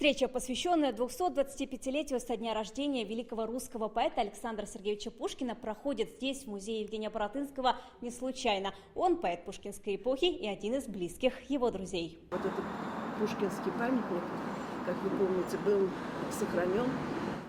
Встреча, посвященная 225-летию со дня рождения великого русского поэта Александра Сергеевича Пушкина, проходит здесь, в музее Евгения Баратынского, не случайно. Он поэт пушкинской эпохи и один из близких его друзей. Вот этот пушкинский памятник, как вы помните, был сохранен.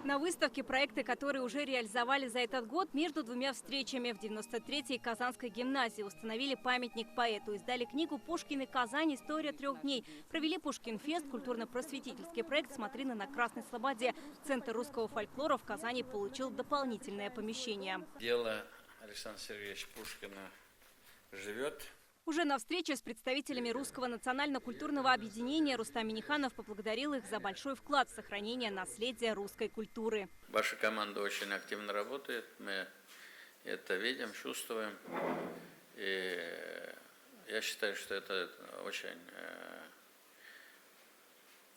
На выставке проекты, которые уже реализовали за этот год, между двумя встречами в 93-й Казанской гимназии установили памятник поэту, издали книгу «Пушкин и Казань. История 3 дней», провели Пушкинфест, культурно-просветительский проект «Смотрины на Красной Слободе». Центр русского фольклора в Казани получил дополнительное помещение. Дело Александра Сергеевича Пушкина живет. Уже на встрече с представителями Русского национально-культурного объединения Рустам Минниханов поблагодарил их за большой вклад в сохранение наследия русской культуры. Ваша команда очень активно работает, мы это видим, чувствуем. И я считаю, что это очень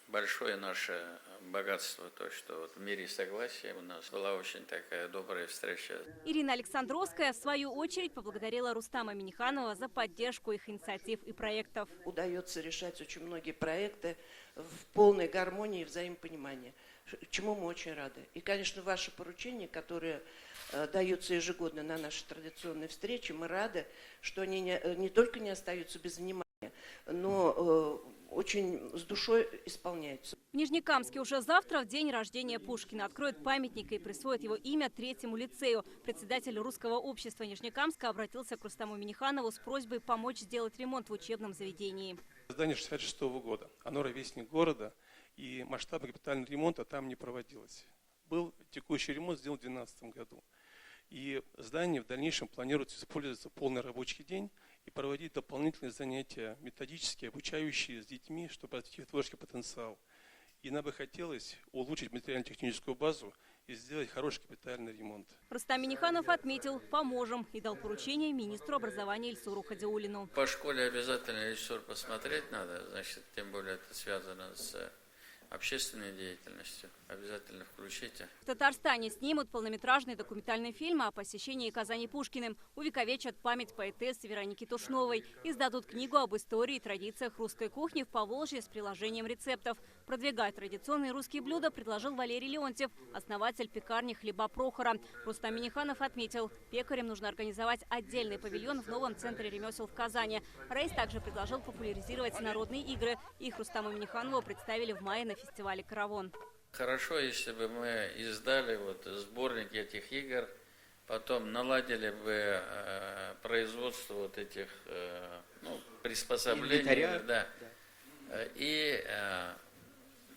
большое наше богатство, то, что вот в мире согласия у нас была очень такая добрая встреча. Ирина Александровская, в свою очередь, поблагодарила Рустама Минниханова за поддержку их инициатив и проектов. Удается решать очень многие проекты в полной гармонии и взаимопонимании, чему мы очень рады. И, конечно, ваши поручения, которые даются ежегодно на наши традиционные встречи, мы рады, что они не только не остаются без внимания, но очень с душой исполняются. В Нижнекамске уже завтра, в день рождения Пушкина, откроют памятник и присвоят его имя третьему лицею. Председатель Русского общества Нижнекамска обратился к Рустаму Минниханову с просьбой помочь сделать ремонт в учебном заведении. Здание 1966 года. Оно ровесник города, и масштабного капитального ремонта там не проводилось. Был текущий ремонт сделан в 2012 году. И здание в дальнейшем планируется использоваться полный рабочий день и проводить дополнительные занятия методические, обучающие с детьми, чтобы развить их творческий потенциал. И нам бы хотелось улучшить материально-техническую базу и сделать хороший капитальный ремонт. Рустам Минниханов отметил: поможем, и дал поручение министру образования Ильсуру Хадиуллину. По школе обязательно Ильсур посмотреть надо, значит, тем более это связано с общественной деятельностью. Обязательно включите. В Татарстане снимут полнометражный документальный фильм о посещении Казани Пушкиным, увековечат память поэтессы Вероники Тушновой, издадут книгу об истории и традициях русской кухни в Поволжье с приложением рецептов. Продвигать традиционные русские блюда предложил Валерий Леонтьев, основатель пекарни «Хлеба Прохора». Рустам Минниханов отметил, пекарям нужно организовать отдельный павильон в новом центре ремесел в Казани. Рейс также предложил популяризировать народные игры. Их Рустаму Минниханову представили в мае на фестивале «Каравон». Хорошо, если бы мы издали сборник этих игр, потом наладили бы производство вот этих приспособлений, да, и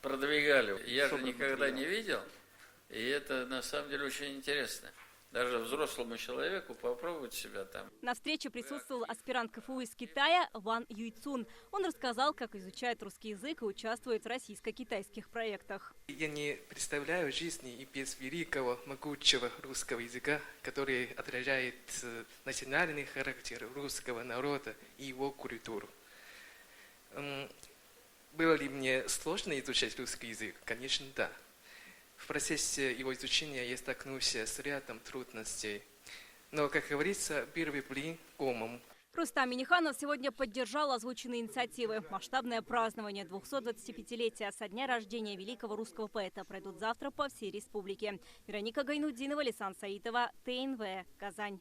продвигали. Я же никогда не видел, и это на самом деле очень интересно. Даже взрослому человеку попробовать себя там. На встрече присутствовал аспирант КФУ из Китая Ван Юйцун. Он рассказал, как изучает русский язык и участвует в российско-китайских проектах. Я не представляю жизни и без великого, могучего русского языка, который отражает национальный характер русского народа и его культуру. Было ли мне сложно изучать русский язык? Конечно, да. В процессе его изучения я столкнулся с рядом трудностей. Но, как говорится, первый блин комом. Рустам Минниханов сегодня поддержал озвученные инициативы. Масштабное празднование 225-летия со дня рождения великого русского поэта пройдут завтра по всей республике. Вероника Гайнуддинова, Лисан Саитова, ТНВ, Казань.